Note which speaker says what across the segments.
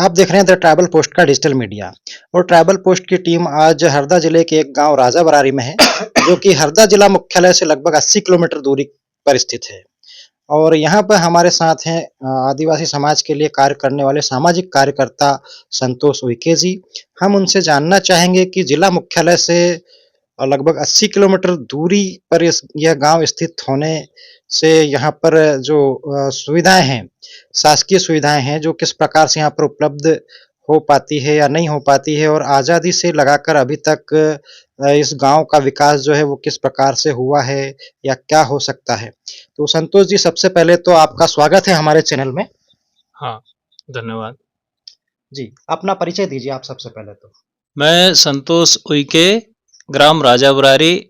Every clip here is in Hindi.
Speaker 1: आप देख रहे हैं द ट्राइबल पोस्ट का डिजिटल मीडिया। और ट्राइबल पोस्ट की टीम आज हरदा जिले के एक गांव राजा बरारी में है, जो कि हरदा जिला मुख्यालय से लगभग 80 किलोमीटर दूरी पर स्थित है। और यहाँ पर हमारे साथ हैं आदिवासी समाज के लिए कार्य करने वाले सामाजिक कार्यकर्ता संतोष उइके जी। हम उनसे जानना चाहेंगे कि जिला मुख्यालय से लगभग 80 किलोमीटर दूरी पर यह गांव स्थित होने से यहाँ पर जो सुविधाएं हैं, शासकीय सुविधाएं हैं, जो किस प्रकार से यहाँ पर उपलब्ध हो पाती है या नहीं हो पाती है, और आज़ादी से लगाकर अभी तक इस गांव का विकास जो है वो किस प्रकार से हुआ है या क्या हो सकता है। तो संतोष जी, सबसे पहले तो आपका स्वागत है हमारे चैनल में।
Speaker 2: हाँ, धन्यवाद।
Speaker 1: जी, अपना परिचय दीजिए आप सबसे पहले तो।
Speaker 2: मैं संतोष उइके, ग्राम राजा बरारी,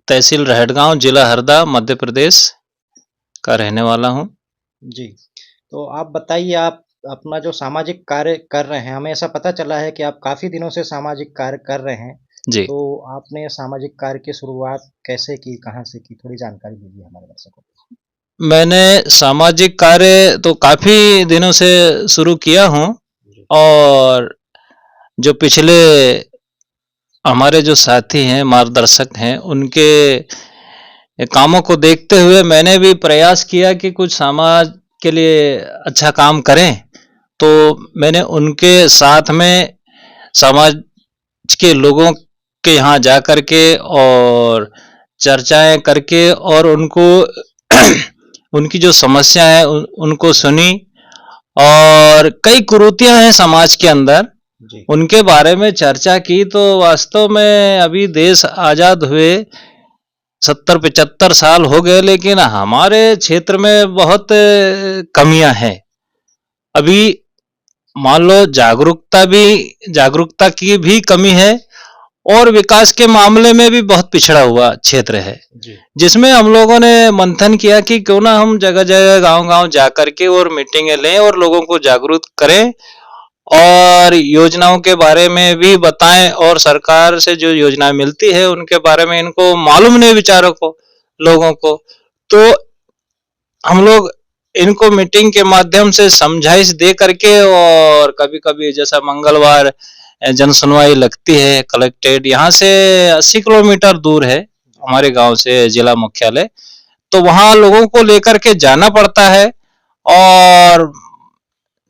Speaker 2: तहसील रहटगांव, जिला हरदा, मध्य प्रदेश का रहने वाला हूँ।
Speaker 1: जी, तो आप बताइए, आप अपना जो सामाजिक कार्य कर रहे हैं, हमें ऐसा पता चला है कि आप काफ़ी दिनों से सामाजिक कार्य कर रहे हैं।
Speaker 2: जी,
Speaker 1: तो आपने सामाजिक कार्य की शुरुआत कैसे की, कहाँ से की? थोड़ी जानकारी दीजिए हमारे दर्शकों को।
Speaker 2: मैंने सामाजिक कार्य तो काफ़ी दिनों से शुरू किया हूँ,
Speaker 1: जी,
Speaker 2: और जो पिछले हमारे जो साथी हैं, मार्गदर्शक हैं, उनके कामों को देखते हुए मैंने भी प्रयास किया कि कुछ समाज के लिए अच्छा काम करें। तो मैंने उनके साथ में समाज के लोगों के यहाँ जा कर के और चर्चाएं करके और उनको उनकी जो समस्या है उनको सुनी, और कई कुरीतियां हैं समाज के अंदर,
Speaker 1: जी,
Speaker 2: उनके बारे में चर्चा की। तो वास्तव में अभी देश आज़ाद हुए 70-75 साल हो गए, लेकिन हमारे क्षेत्र में बहुत कमियां हैं। अभी मान लो जागरूकता की भी कमी है, और विकास के मामले में भी बहुत पिछड़ा हुआ क्षेत्र है,
Speaker 1: जी,
Speaker 2: जिसमें हम लोगों ने मंथन किया कि क्यों ना हम जगह जगह गांव-गांव जा करके और मीटिंगें लें और लोगों को जागरूक करें, और योजनाओं के बारे में भी बताएं, और सरकार से जो योजनाएं मिलती है उनके बारे में इनको मालूम नहीं बेचारों को, लोगों को। तो हम लोग इनको मीटिंग के माध्यम से समझाइश दे करके, और कभी-कभी जैसा मंगलवार जन सुनवाई लगती है कलेक्टेड, यहाँ से 80 किलोमीटर दूर है हमारे गांव से जिला मुख्यालय, तो वहाँ लोगों को लेकर के जाना पड़ता है। और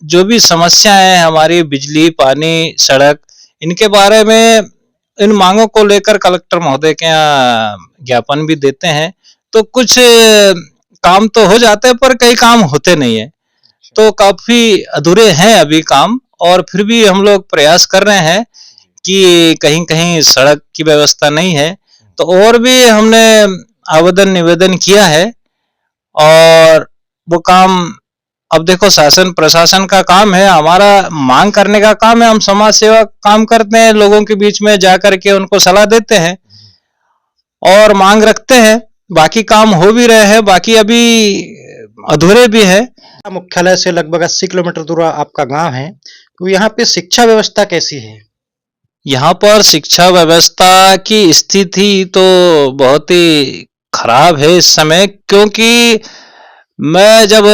Speaker 2: जो भी समस्याएं हैं हमारी, बिजली, पानी, सड़क, इनके बारे में, इन मांगों को लेकर कलेक्टर महोदय के यहाँ ज्ञापन भी देते हैं। तो कुछ काम तो हो जाते हैं, पर कई काम होते नहीं है, तो काफी अधूरे हैं अभी काम। और फिर भी हम लोग प्रयास कर रहे हैं कि कहीं कहीं सड़क की व्यवस्था नहीं है, तो और भी हमने आवेदन निवेदन किया है, और वो काम, अब देखो शासन प्रशासन का काम है, हमारा मांग करने का काम है। हम समाज सेवा काम करते हैं, लोगों के बीच में जा करके उनको सलाह देते हैं और मांग रखते हैं। बाकी काम हो भी रहे हैं, बाकी अभी अधूरे भी है।
Speaker 1: मुख्यालय से लगभग 80 किलोमीटर दूर आपका गांव है, तो यहाँ पे शिक्षा व्यवस्था कैसी है?
Speaker 2: यहाँ पर शिक्षा व्यवस्था की स्थिति तो बहुत ही खराब है इस समय, क्योंकि मैं जब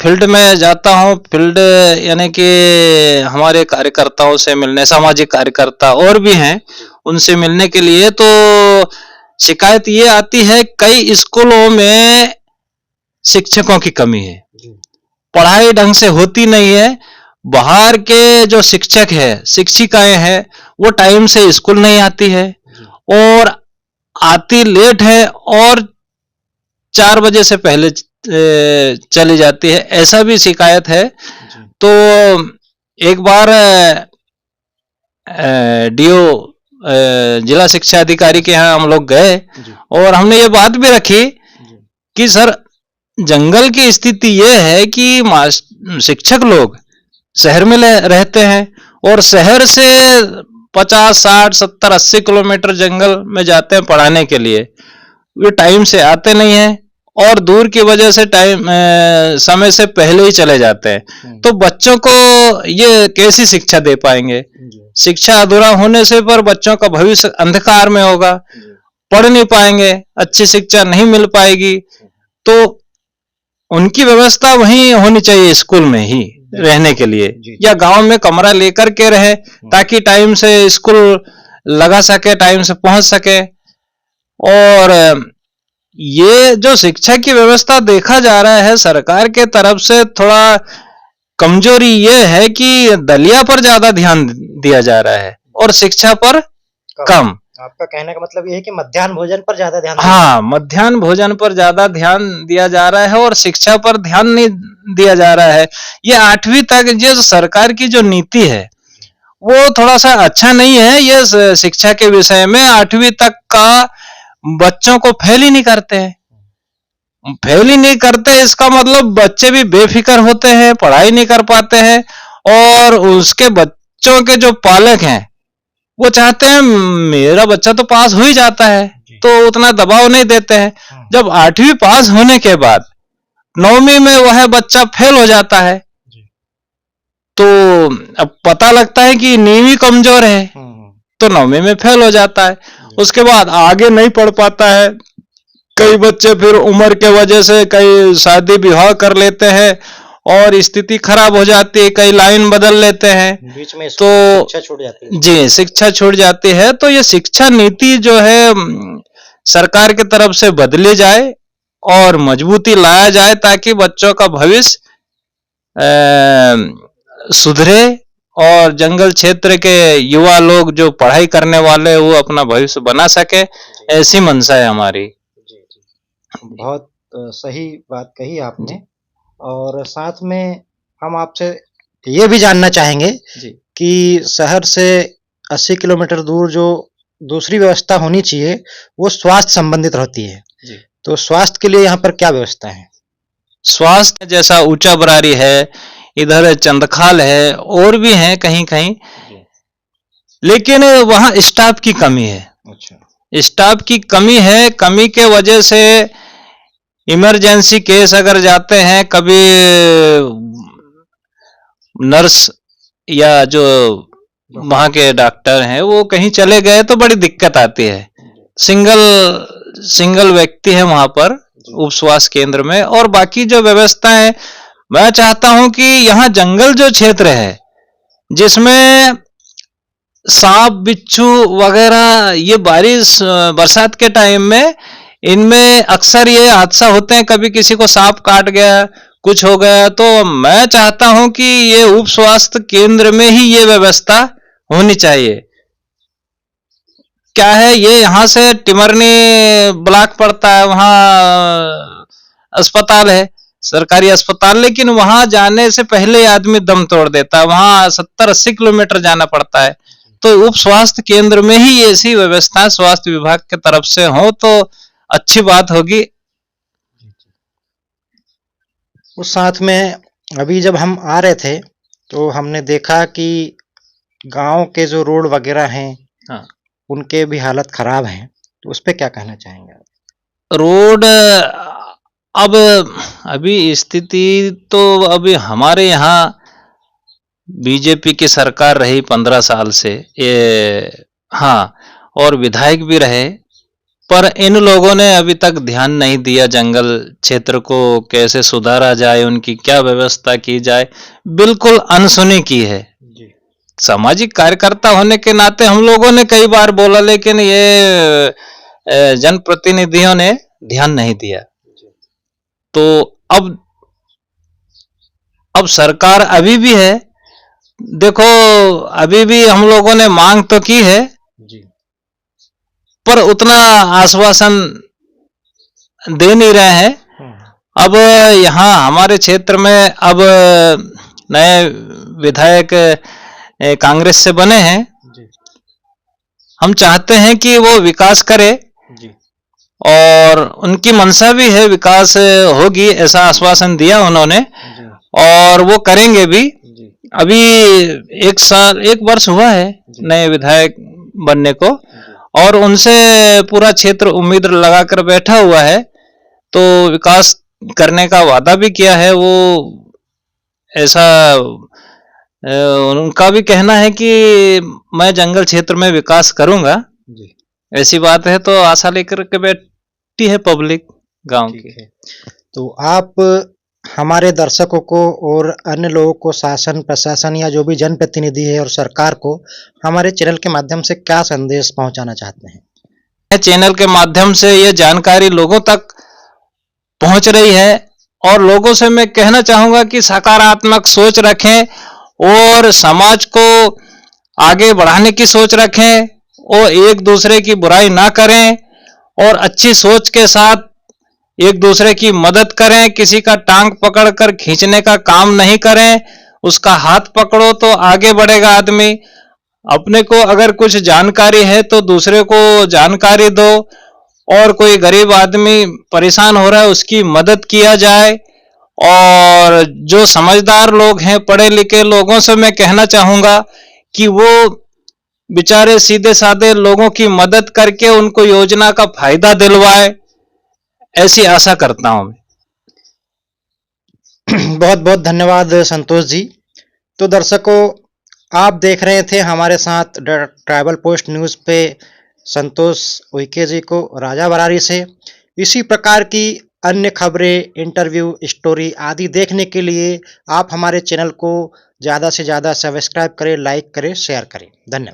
Speaker 2: फील्ड में जाता हूँ, फील्ड यानी कि हमारे कार्यकर्ताओं से मिलने, सामाजिक कार्यकर्ता और भी हैं, उनसे मिलने के लिए, तो शिकायत ये आती है कई स्कूलों में शिक्षकों की कमी है, पढ़ाई ढंग से होती नहीं है। बाहर के जो शिक्षक है, शिक्षिकाएं हैं, वो टाइम से स्कूल नहीं आती है, और आती लेट है, और 4 बजे से पहले चली जाती है, ऐसा भी शिकायत है। तो एक बार डीओ जिला शिक्षा अधिकारी के यहाँ हम लोग गए, और हमने ये बात भी रखी कि सर, जंगल की स्थिति ये है कि शिक्षक लोग शहर में रहते हैं, और शहर से 50, 60, 70, 80 किलोमीटर जंगल में जाते हैं पढ़ाने के लिए। वे टाइम से आते नहीं हैं, और दूर की वजह से समय से पहले ही चले जाते हैं। तो बच्चों को ये कैसी शिक्षा दे पाएंगे? शिक्षा अधूरा होने से पर बच्चों का भविष्य अंधकार में होगा, पढ़ नहीं पाएंगे, अच्छी शिक्षा नहीं मिल पाएगी। तो उनकी व्यवस्था वहीं होनी चाहिए, स्कूल में ही, रहने के लिए,
Speaker 1: जी।
Speaker 2: या गांव में कमरा लेकर के रहे ताकि टाइम से स्कूल लगा सके, टाइम से पहुंच सके। और ये जो शिक्षा की व्यवस्था देखा जा रहा है सरकार के तरफ से, थोड़ा कमजोरी ये है कि दलिया पर ज्यादा ध्यान दिया जा रहा है और शिक्षा पर कम।
Speaker 1: आपका कहने का मतलब ये है कि मध्याह्न भोजन पर ज्यादा ध्यान
Speaker 2: हाँ, मध्याह्न भोजन पर ज्यादा ध्यान दिया जा रहा है और शिक्षा पर ध्यान नहीं दिया जा रहा है। ये 8वीं तक जो सरकार की जो नीति है वो थोड़ा सा अच्छा नहीं है। ये शिक्षा के विषय में 8वीं तक का बच्चों को फेल ही नहीं करते हैं। फेल ही नहीं करते इसका मतलब बच्चे भी बेफिक्र होते हैं, पढ़ाई नहीं कर पाते हैं, और उसके बच्चों के जो पालक हैं वो चाहते हैं मेरा बच्चा तो पास हो ही जाता है, तो उतना दबाव नहीं देते हैं। जब 8वीं पास होने के बाद 9वीं में वह बच्चा फेल हो जाता है तो अब पता लगता है कि नींव कमजोर है, तो 9वीं में फेल हो जाता है। उसके बाद आगे नहीं पढ़ पाता है। कई बच्चे फिर उम्र के वजह से कई शादी विवाह कर लेते हैं और स्थिति खराब हो जाती है, कई लाइन बदल लेते हैं,
Speaker 1: बीच में
Speaker 2: तो
Speaker 1: शिक्षा छूट जाती है।
Speaker 2: जी, शिक्षा छूट जाती है। तो ये शिक्षा नीति जो है सरकार की तरफ से बदली जाए और मजबूती लाया जाए ताकि बच्चों का भविष्य सुधरे और जंगल क्षेत्र के युवा लोग जो पढ़ाई करने वाले वो अपना भविष्य बना सके, ऐसी मंशा है हमारी।
Speaker 1: बहुत सही बात कही आपने। और साथ में हम आपसे ये भी जानना चाहेंगे कि शहर से 80 किलोमीटर दूर जो दूसरी व्यवस्था होनी चाहिए वो स्वास्थ्य संबंधित रहती है, तो स्वास्थ्य के लिए यहाँ पर क्या व्यवस्था है?
Speaker 2: स्वास्थ्य जैसा ऊंचा बरारी है, इधर चंदखाल है, और भी हैं कहीं कहीं, लेकिन वहाँ स्टाफ की कमी है। अच्छा। स्टाफ की कमी है। कमी के वजह से इमरजेंसी केस अगर जाते हैं, कभी नर्स या जो वहाँ के डॉक्टर हैं वो कहीं चले गए तो बड़ी दिक्कत आती है। सिंगल व्यक्ति है वहाँ पर उप स्वास्थ्य केंद्र में, और बाकी जो व्यवस्था है, मैं चाहता हूं कि यहाँ जंगल जो क्षेत्र है जिसमें सांप बिच्छू वगैरह, ये बारिश बरसात के टाइम में इनमें अक्सर ये हादसा होते हैं, कभी किसी को सांप काट गया, कुछ हो गया, तो मैं चाहता हूं कि ये उप स्वास्थ्य केंद्र में ही ये व्यवस्था होनी चाहिए। क्या है, ये यहाँ से टिमरनी ब्लॉक पड़ता है, वहाँ अस्पताल है, सरकारी अस्पताल, लेकिन वहां जाने से पहले आदमी दम तोड़ देता है, वहां 70-80 किलोमीटर जाना पड़ता है। तो उप स्वास्थ्य केंद्र में ही ऐसी व्यवस्था स्वास्थ्य विभाग की तरफ से हो तो अच्छी बात होगी।
Speaker 1: उस साथ में अभी जब हम आ रहे थे तो हमने देखा कि गांव के जो रोड वगैरह हैं, हाँ, उनके भी हालत खराब हैं, तो उस पर क्या कहना चाहेंगे?
Speaker 2: रोड अब अभी स्थिति तो अभी हमारे यहाँ बीजेपी की सरकार रही 15 साल से, ये हाँ, और विधायक भी रहे, पर इन लोगों ने अभी तक ध्यान नहीं दिया जंगल क्षेत्र को कैसे सुधारा जाए, उनकी क्या व्यवस्था की जाए, बिल्कुल अनसुनी की है। सामाजिक कार्यकर्ता होने के नाते हम लोगों ने कई बार बोला, लेकिन ये जनप्रतिनिधियों ने ध्यान नहीं दिया। तो अब सरकार अभी भी है, देखो अभी भी हम लोगों ने मांग तो की है जी, पर उतना आश्वासन दे नहीं रहे हैं। अब यहाँ हमारे क्षेत्र में अब नए विधायक कांग्रेस से बने हैं जी। हम चाहते हैं कि वो विकास करे जी, और उनकी मंशा भी है विकास होगी, ऐसा आश्वासन दिया उन्होंने जी, और वो करेंगे भी जी। अभी 1 वर्ष हुआ है नए विधायक बनने को, और उनसे पूरा क्षेत्र उम्मीद लगाकर बैठा हुआ है, तो विकास करने का वादा भी किया है। वो ऐसा उनका भी कहना है कि मैं जंगल क्षेत्र में विकास करूंगा जी। ऐसी बात है, तो आशा लेकर के बैठी है पब्लिक गांव की।
Speaker 1: तो आप हमारे दर्शकों को और अन्य लोगों को शासन, प्रशासन या जो भी जनप्रतिनिधि है और सरकार को हमारे चैनल के माध्यम से क्या संदेश पहुंचाना चाहते हैं?
Speaker 2: चैनल के माध्यम से ये जानकारी लोगों तक पहुंच रही है और लोगों से मैं कहना चाहूंगा कि सकारात्मक सोच रखें और समाज को आगे बढ़ाने की सोच रखें और एक दूसरे की बुराई ना करें और अच्छी सोच के साथ एक दूसरे की मदद करें। किसी का टांग पकड़कर खींचने का काम नहीं करें, उसका हाथ पकड़ो तो आगे बढ़ेगा आदमी। अपने को अगर कुछ जानकारी है तो दूसरे को जानकारी दो और कोई गरीब आदमी परेशान हो रहा है उसकी मदद किया जाए। और जो समझदार लोग हैं, पढ़े लिखे लोगों से मैं कहना चाहूंगा कि वो बेचारे सीधे साधे लोगों की मदद करके उनको योजना का फायदा दिलवाए, ऐसी आशा करता हूं मैं।
Speaker 1: बहुत बहुत धन्यवाद संतोष जी। तो दर्शकों, आप देख रहे थे हमारे साथ ट्राइबल पोस्ट न्यूज़ पे संतोष उइके जी को राजा बरारी से। इसी प्रकार की अन्य खबरें, इंटरव्यू, स्टोरी आदि देखने के लिए आप हमारे चैनल को ज़्यादा से ज़्यादा सब्सक्राइब करें, लाइक करें, शेयर करें। धन्यवाद।